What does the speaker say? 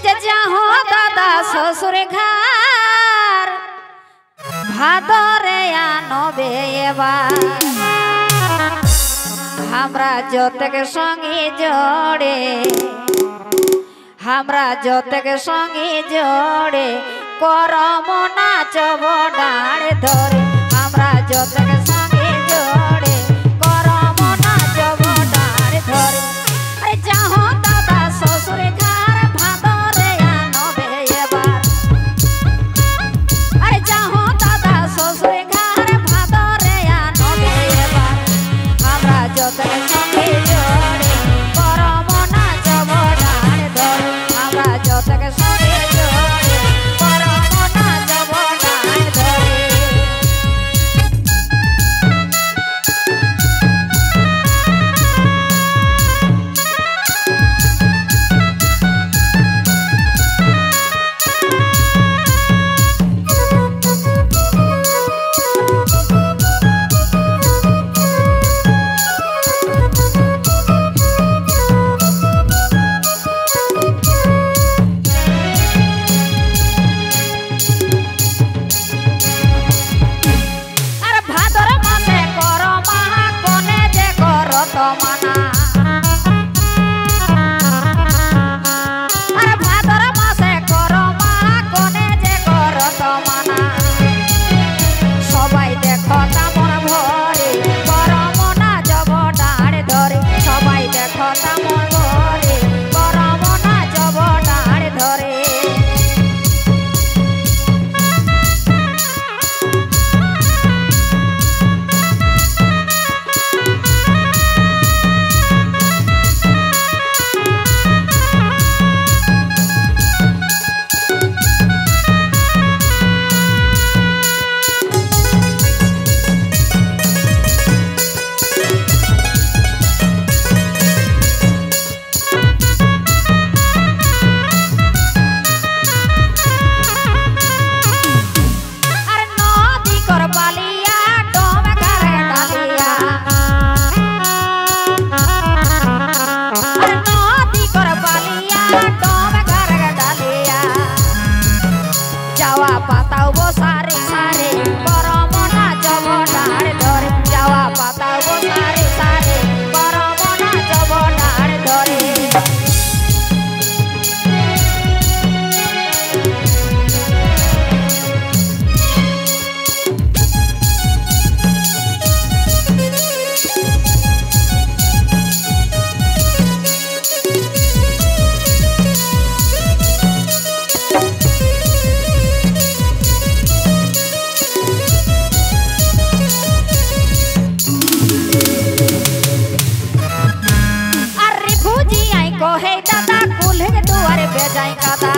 যে যাহো দাদা শ্বশুর ঘর ভাদরে আনবে এবার हमरा जोतक संगी जोड़े हमरा जोतक संगी जोड़े करम नाचब डाँड़ धरे हमरा जोतक संगी जोड़े करम नाचब डाँड़ धरे अरे जाहो दादा ससुर घर भादरे आनबे एबार अरे जाहो दादा ससुर घर भादरे आनबे एबार हमरा जोतक संगी जोड़े करम नाचब डाँड़ धरे हमरा जोतक संगी जोड़े करम नाचब डाँड़ धरे दादा कुल्हे दुआरे पे जाई कादा